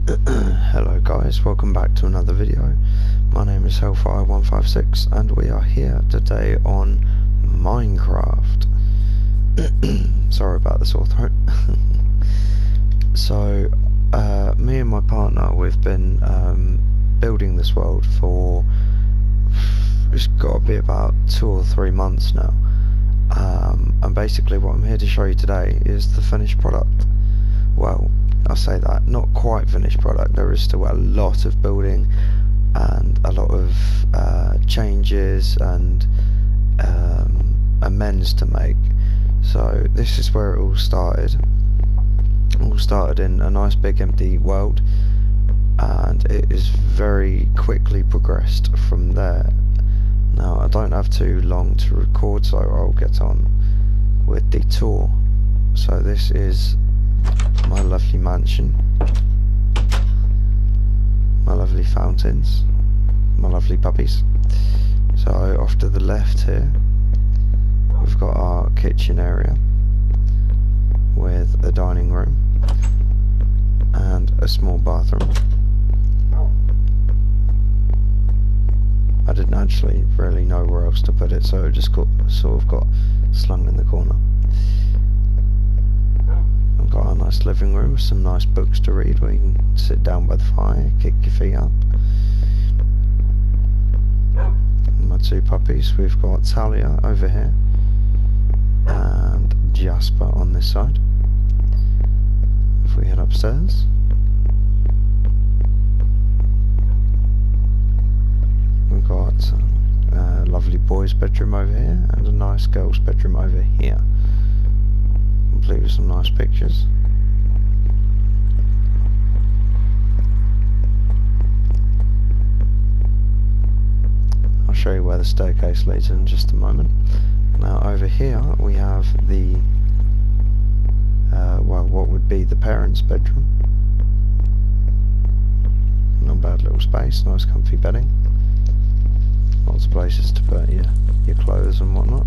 Hello guys, welcome back to another video. My name is Hellfire156 and we are here today on Minecraft. Sorry about the sore throat. So, me and my partner, we've been building this world for, it's got to be about 2 or 3 months now. And basically what I'm here to show you today is the finished product. Well, I'll say that, not quite finished product. There is still a lot of building and a lot of changes and amends to make. So this is where it all started. It all started in a nice big empty world, and it is very quickly progressed from there. Now I don't have too long to record, so I'll get on with the tour. So this is my lovely mansion, my lovely fountains, my lovely puppies. So off to the left here we've got our kitchen area with a dining room and a small bathroom. I didn't actually really know where else to put it, so it just got sort of got slung in the corner. Got a nice living room with some nice books to read where you can sit down by the fire, kick your feet up. And my two puppies, we've got Talia over here and Jasper on this side. If we head upstairs, we've got a lovely boys' bedroom over here and a nice girls' bedroom over here, complete with some nice pictures. I'll show you where the staircase leads in just a moment. Now over here we have the well, what would be the parents' bedroom. Not a bad little space, nice comfy bedding, lots of places to put your clothes and whatnot.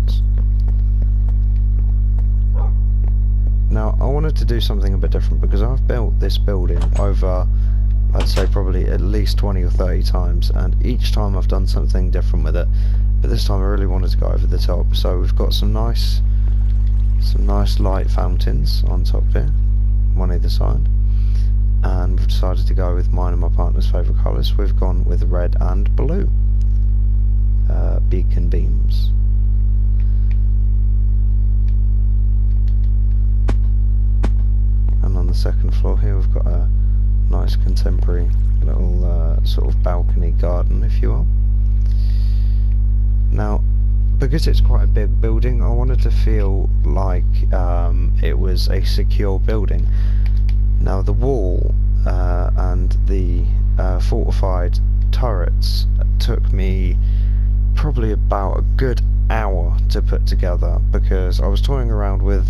Now I wanted to do something a bit different because I've built this building over, I'd say probably at least 20 or 30 times, and each time I've done something different with it, but this time I really wanted to go over the top. So we've got some nice light fountains on top here, one either side, and we've decided to go with mine and my partner's favourite colours. We've gone with red and blue beacon beams. And on the second floor here we've got a nice contemporary little sort of balcony garden, if you will. Now, because it's quite a big building, I wanted to feel like it was a secure building. Now the wall and the fortified turrets took me probably about a good hour to put together, because I was toying around with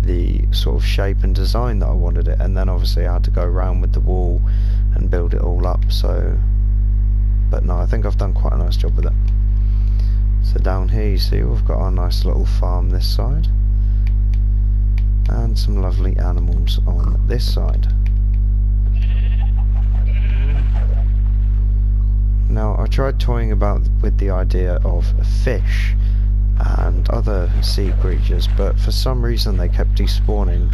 the sort of shape and design that I wanted it, and then obviously I had to go around with the wall and build it all up. So, but no, I think I've done quite a nice job with it. So down here you see we've got our nice little farm this side, and some lovely animals on this side. Now I tried toying about with the idea of fish and other sea creatures, but for some reason they kept despawning.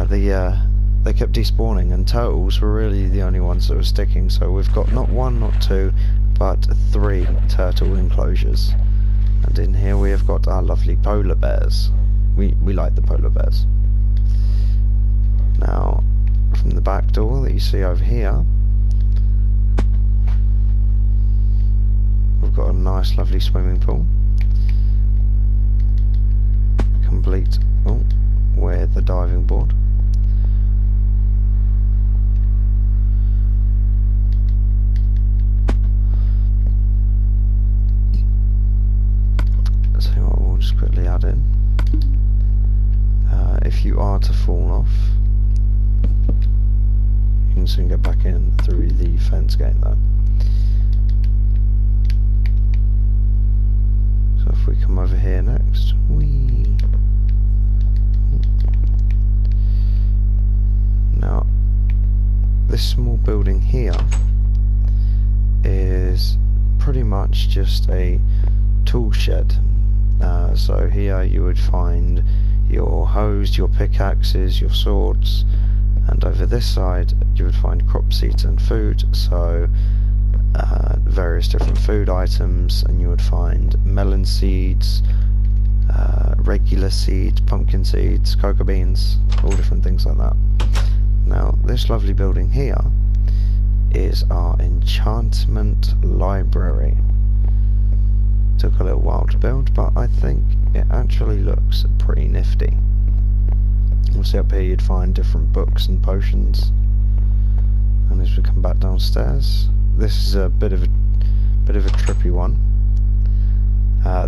They kept despawning, and turtles were really the only ones that were sticking. So we've got not one, not two, but 3 turtle enclosures. And in here we have got our lovely polar bears. We like the polar bears. Now, from the back door that you see over here, we've got a nice lovely swimming pool, complete with the diving board. So what we'll just quickly add in, if you are to fall off, you can soon get back in through the fence gate though. So if we come over here next, this small building here is pretty much just a tool shed. So here you would find your hoes, your pickaxes, your swords, and over this side you would find crop seeds and food, so various different food items, and you would find melon seeds, regular seeds, pumpkin seeds, cocoa beans, all different things like that. Now this lovely building here is our enchantment library. Took a little while to build, but I think it actually looks pretty nifty. Obviously up here you'd find different books and potions, and as we come back downstairs, this is a bit of a trippy one.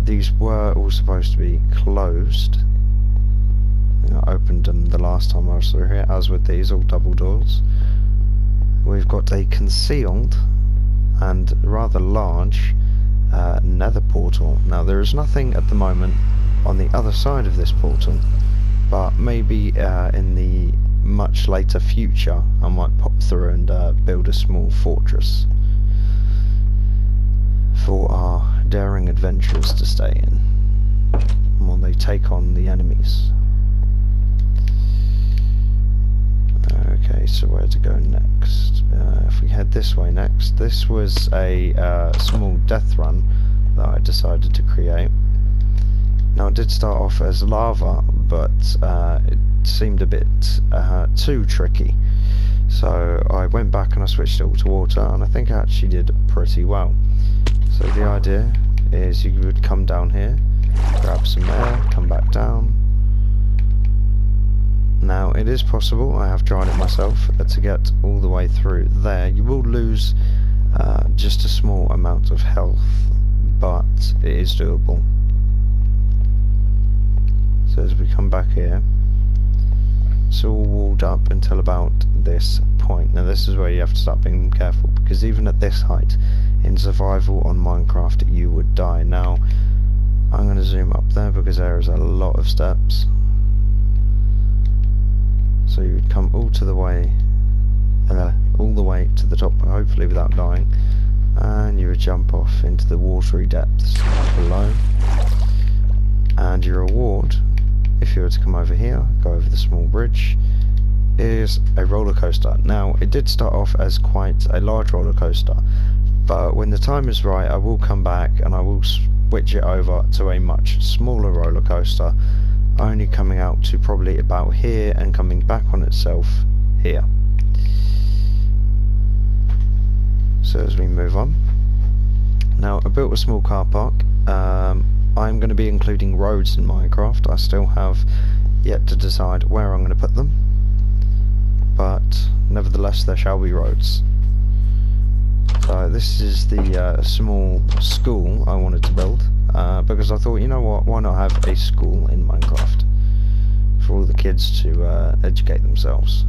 These were all supposed to be closed. I opened them the last time I was through here, as with these, all double doors. We've got a concealed and rather large nether portal. Now there is nothing at the moment on the other side of this portal, but maybe in the much later future I might pop through and build a small fortress for our daring adventurers to stay in while they take on the enemies. Okay, so where to go next? If we head this way next, this was a small death run that I decided to create. Now it did start off as lava, but it seemed a bit too tricky, so I went back and I switched it all to water, and I think I actually did pretty well. So the idea is you would come down here, grab some air, come back down. Now it is possible, I have tried it myself, to get all the way through there. You will lose just a small amount of health, but it is doable. So as we come back here, it's all walled up until about this point. Now this is where you have to start being careful, because even at this height in survival on Minecraft you would die. Now I'm going to zoom up there because there is a lot of steps. So you would come all the way to the top, hopefully without dying, and you would jump off into the watery depths below. And your reward, if you were to come over here, go over the small bridge, is a roller coaster. Now it did start off as quite a large roller coaster, but when the time is right I will come back and I will switch it over to a much smaller roller coaster, only coming out to probably about here and coming back on itself here. So as we move on, now I built a small car park. I'm going to be including roads in Minecraft. I still have yet to decide where I'm going to put them, but nevertheless there shall be roads. So this is the small school I wanted to build, because I thought, you know what, why not have a school in Minecraft for all the kids to educate themselves.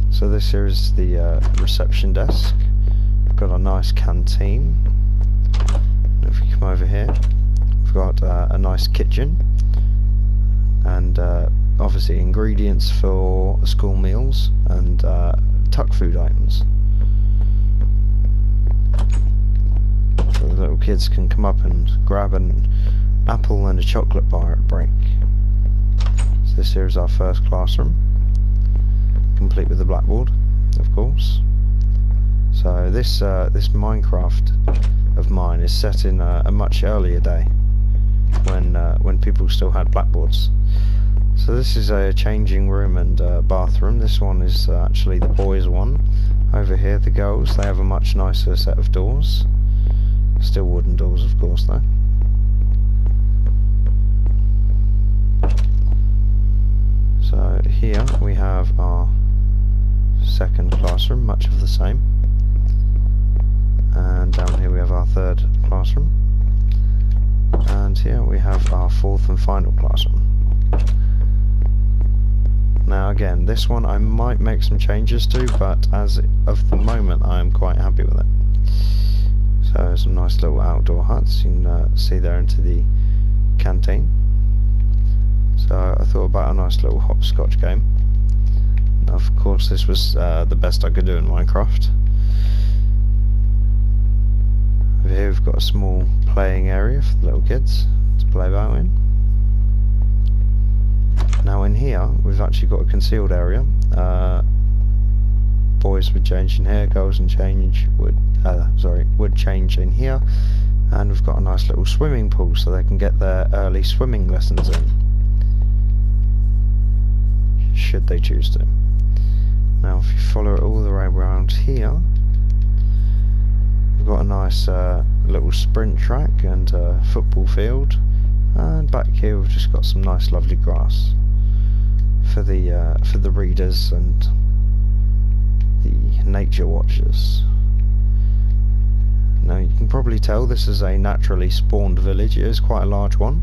So this here is the reception desk. We've got a nice canteen. If we come over here, we've got a nice kitchen, and obviously ingredients for school meals and tuck food items. So the little kids can come up and grab an apple and a chocolate bar at break. So this here is our first classroom, complete with a blackboard, of course. So this Minecraft of mine is set in a much earlier day, when people still had blackboards. So this is a changing room and bathroom. This one is actually the boys' one. Over here the girls, they have a much nicer set of doors. Still wooden doors, of course, though. So here we have our second classroom, much of the same. And down here we have our third classroom. And here we have our fourth and final classroom. Now again, this one I might make some changes to, but as of the moment I am quite happy with it. So some nice little outdoor huts, you can see there into the canteen. So I thought about a nice little hopscotch game. Now of course course this was the best I could do in Minecraft. Over here we've got a small playing area for the little kids to play about in. Now in here we've actually got a concealed area. Boys would change in here, girls would change in here, and we've got a nice little swimming pool so they can get their early swimming lessons in, should they choose to. Now if you follow it all the way around here, we've got a nice little sprint track and football field, and back here we've just got some nice lovely grass for the readers and the nature watchers. Now you can probably tell this is a naturally spawned village. It is quite a large one,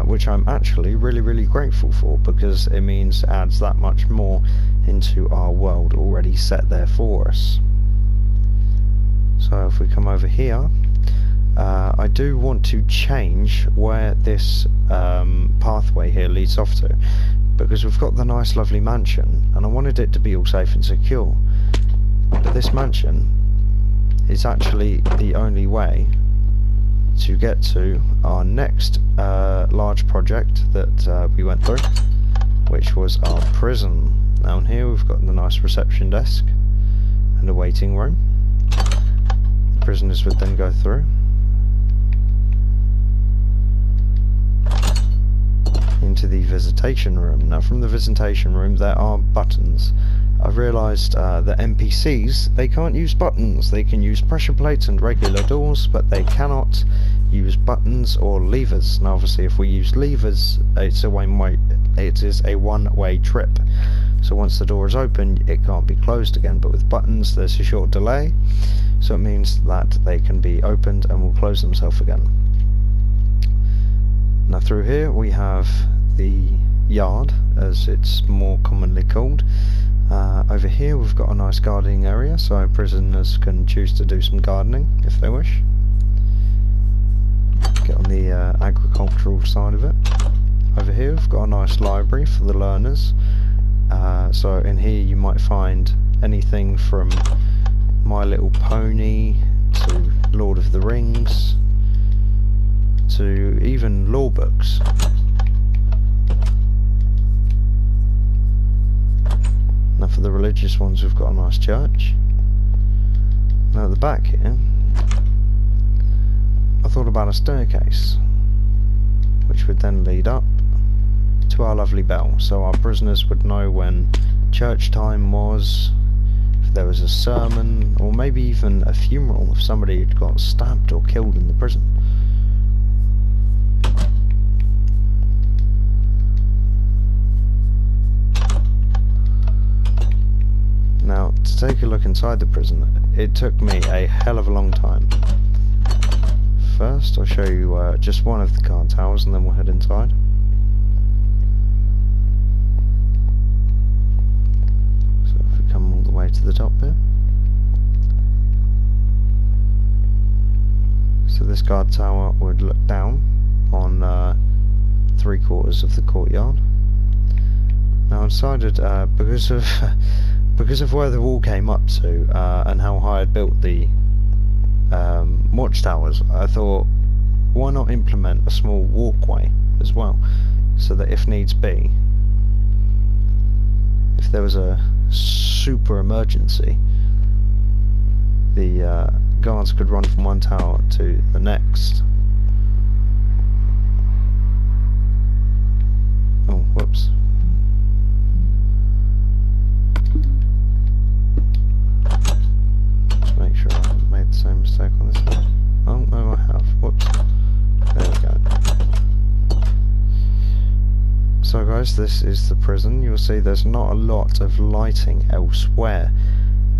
which I'm actually really grateful for, because it means it adds that much more into our world already set there for us. So if we come over here, I do want to change where this pathway here leads off to, because we've got the nice lovely mansion and I wanted it to be all safe and secure, but this mansion is actually the only way to get to our next large project that we went through, which was our prison. Down here we've got the nice reception desk and a waiting room. The prisoners would then go through into the visitation room. Now from the visitation room there are buttons. I've realised that NPCs, they can't use buttons. They can use pressure plates and regular doors, but they cannot use buttons or levers. Now obviously if we use levers, it is a one-way trip. So once the door is open it can't be closed again, but with buttons there's a short delay, so it means that they can be opened and will close themselves again. Now through here we have the yard, as it's more commonly called. Over here we've got a nice gardening area, so prisoners can choose to do some gardening if they wish. Get on the agricultural side of it. Over here we've got a nice library for the learners. So in here you might find anything from My Little Pony to Lord of the Rings to even law books. Now for the religious ones we've got a nice church. Now at the back here I thought about a staircase which would then lead up to our lovely bell, so our prisoners would know when church time was, if there was a sermon, or maybe even a funeral if somebody had got stabbed or killed in the prison. Now, to take a look inside the prison, it took me a hell of a long time. First, I'll show you just one of the guard towers and then we'll head inside. So if we come all the way to the top here. So this guard tower would look down on 3/4 of the courtyard. Now I decided, because of where the wall came up to and how high I'd built the watchtowers, I thought, why not implement a small walkway as well, so that if needs be, if there was a super emergency, the guards could run from one tower to the next. Oh, whoops. Just make sure I haven't made the same mistake on this one. Oh, no, I have. Whoops. There we go. So guys, this is the prison. You'll see there's not a lot of lighting elsewhere.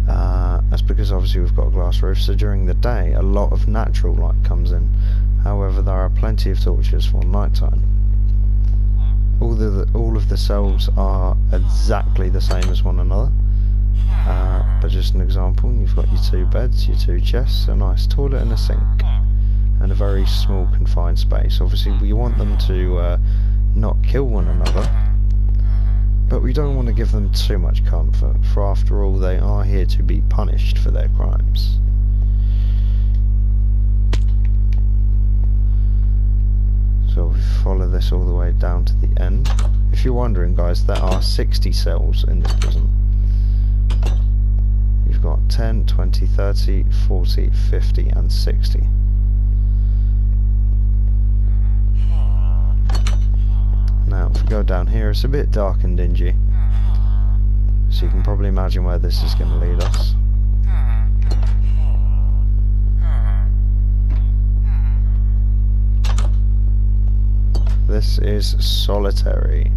That's because obviously we've got a glass roof, so during the day a lot of natural light comes in. However, there are plenty of torches for night time. All of the cells are exactly the same as one another. But just an example, you've got your 2 beds, your 2 chests, a nice toilet and a sink, and a very small confined space. Obviously we want them to not kill one another, But we don't want to give them too much comfort, for after all they are here to be punished for their crimes. So we follow this all the way down to the end. If you're wondering, guys, there are 60 cells in this prison. You've got 10, 20, 30, 40, 50 and 60. Now if we go down here, it's a bit dark and dingy, so you can probably imagine where this is going to lead us. This is solitary.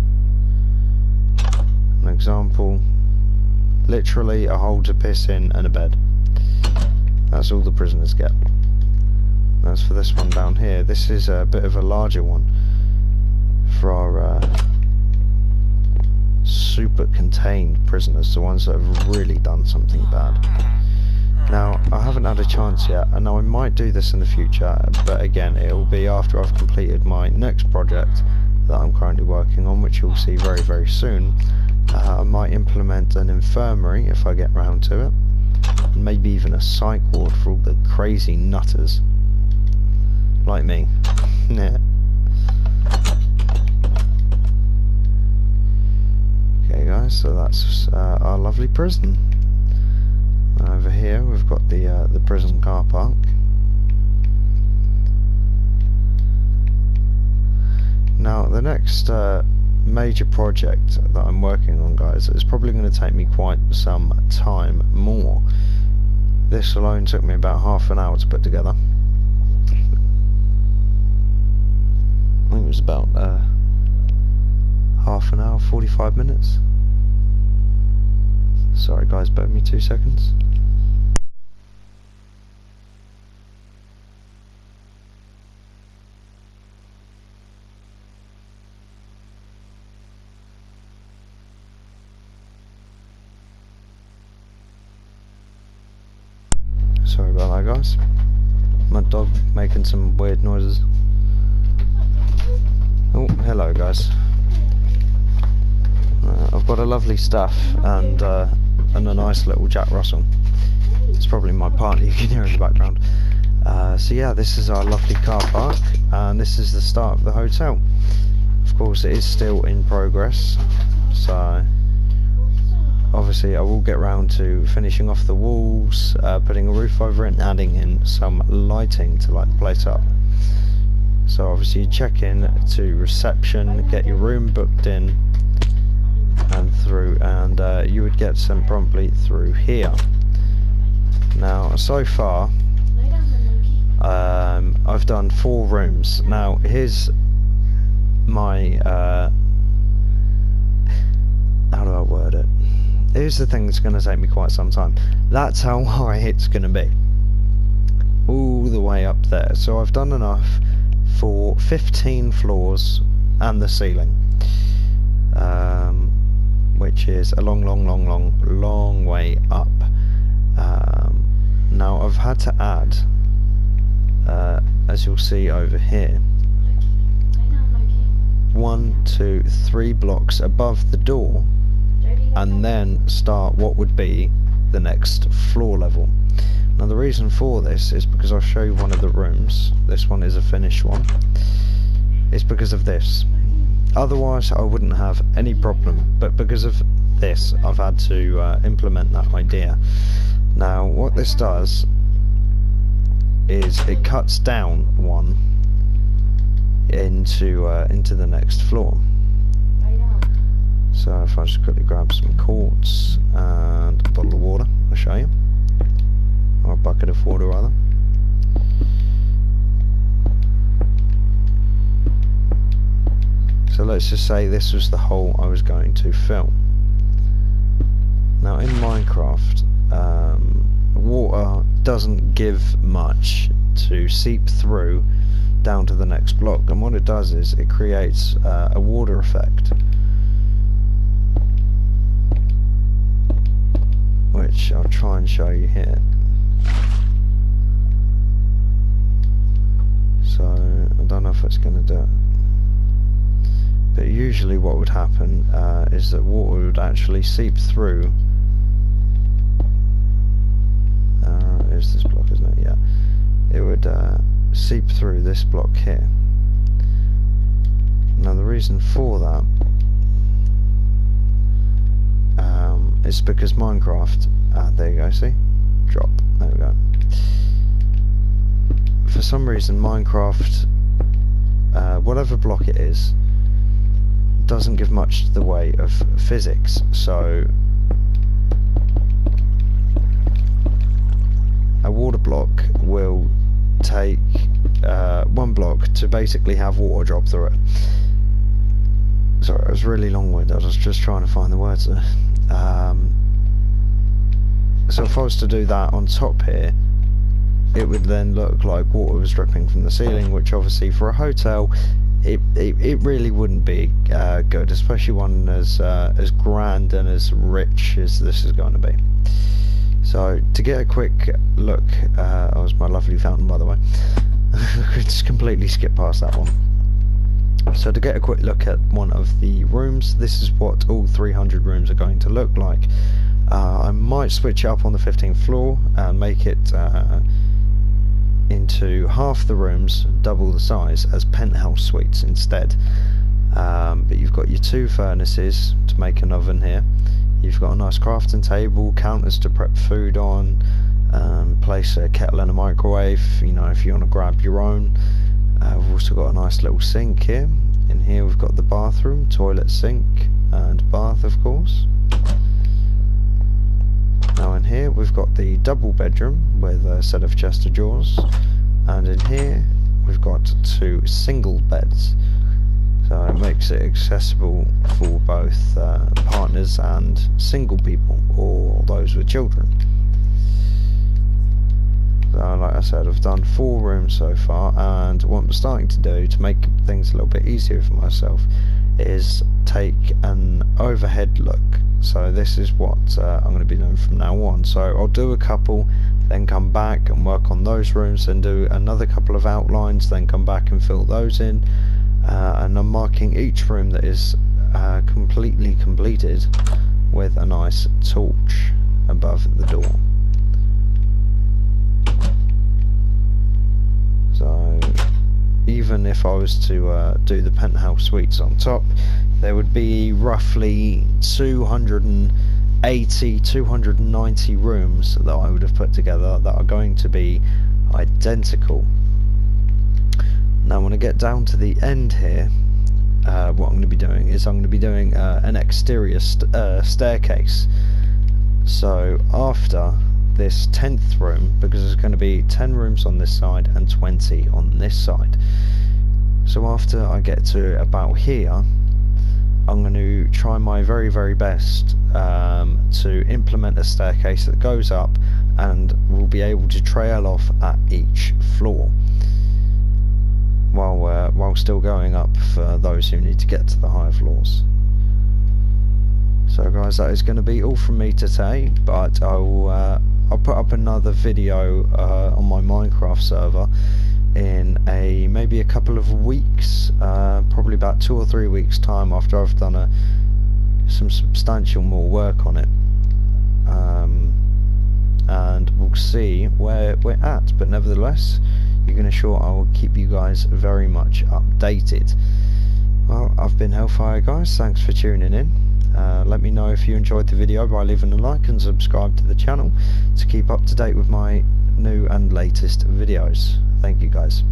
An example, literally a hole to piss in and a bed. That's all the prisoners get. As for this one down here, this is a bit of a larger one for our super contained prisoners, the ones that have really done something bad. Now, I haven't had a chance yet, and I might do this in the future, but again, it will be after I've completed my next project that I'm currently working on, which you'll see very, very soon. I might implement an infirmary if I get round to it, and maybe even a psych ward for all the crazy nutters like me. Yeah. Okay, guys, so that's our lovely prison. Over here we've got the prison car park. Now the next major project that I'm working on, guys, is probably going to take me quite some time more. This alone took me about half an hour to put together. I think it was about half an hour, 45 minutes. Sorry guys, bear with me 2 seconds. Sorry about that, guys. My dog making some weird noises. Oh, hello guys. I've got a lovely staff and a nice little Jack Russell. It's probably my partner you can hear in the background. So yeah, this is our lovely car park, and this is the start of the hotel. Of course, it is still in progress, so obviously I will get round to finishing off the walls, putting a roof over it and adding in some lighting to light the place up. So obviously you check in to reception, get your room booked in and through, and you would get sent promptly through here. Now so far I've done 4 rooms. Now here's my how do I word it? Here's the thing that's going to take me quite some time. That's how high it's going to be, all the way up there. So I've done enough for 15 floors and the ceiling, which is a long way up. Now I've had to add, as you'll see over here, 1, 2, 3 blocks above the door, and then start what would be the next floor level. Now the reason for this is because I'll show you one of the rooms. This one is a finished one. It's because of this. Otherwise I wouldn't have any problem, but because of this I've had to implement that idea. Now what this does is it cuts down one into the next floor. So if I just quickly grab some quartz and a bottle of water, I'll show you, or a bucket of water rather. So let's just say this was the hole I was going to fill. Now in Minecraft, water doesn't give much to seep through down to the next block, and what it does is it creates a water effect, which I'll try and show you here. So I don't know if it's going to do it, But usually what would happen is that water would actually seep through. Is this block, isn't it? Yeah. It would seep through this block here. Now the reason for that is because Minecraft, there you go, see? Drop, there we go. For some reason Minecraft, whatever block it is, doesn't give much to the way of physics, so a water block will take one block to basically have water drop through it. Sorry, it was really long-winded, I was just trying to find the words there. So if I was to do that on top here, it would then look like water was dripping from the ceiling, which obviously for a hotel it really wouldn't be good, especially one as grand and as rich as this is going to be. So to get a quick look, that was my lovely fountain, by the way. I could just completely skip past that one. So to get a quick look at one of the rooms, this is what all 300 rooms are going to look like. I might switch it up on the 15th floor and make it into half the rooms, double the size, as penthouse suites instead. But you've got your 2 furnaces to make an oven here. You've got a nice crafting table, counters to prep food on, place a kettle and a microwave, you know, if you want to grab your own. We've also got a nice little sink here. In here we've got the bathroom, toilet, sink and bath, of course. Now in here we've got the double bedroom with a set of chest of drawers, and in here we've got 2 single beds, so it makes it accessible for both partners and single people or those with children. So like I said, I've done 4 rooms so far, and what I'm starting to do to make things a little bit easier for myself is take an overhead look. So this is what I'm going to be doing from now on. So I'll do a couple, then come back and work on those rooms, and do another couple of outlines, then come back and fill those in, and I'm marking each room that is completely completed with a nice torch above the door. So even if I was to do the penthouse suites on top, there would be roughly 280, 290 rooms that I would have put together that are going to be identical. Now when I get down to the end here, what I'm going to be doing is I'm going to be doing an exterior staircase. So after this 10th room, because there's going to be 10 rooms on this side and 20 on this side, so after I get to about here, I'm going to try my very best to implement a staircase that goes up and will be able to trail off at each floor while still going up for those who need to get to the higher floors. So guys, that is going to be all from me today, but I'll put up another video on my Minecraft server in maybe a couple of weeks, probably about 2 or 3 weeks time, after I've done some substantial more work on it, and we'll see where we're at. But nevertheless, you can assure I will keep you guys very much updated. Well, I've been Hellfire, guys. Thanks for tuning in. Let me know if you enjoyed the video by leaving a like and subscribe to the channel to keep up to date with my new and latest videos. Thank you, guys.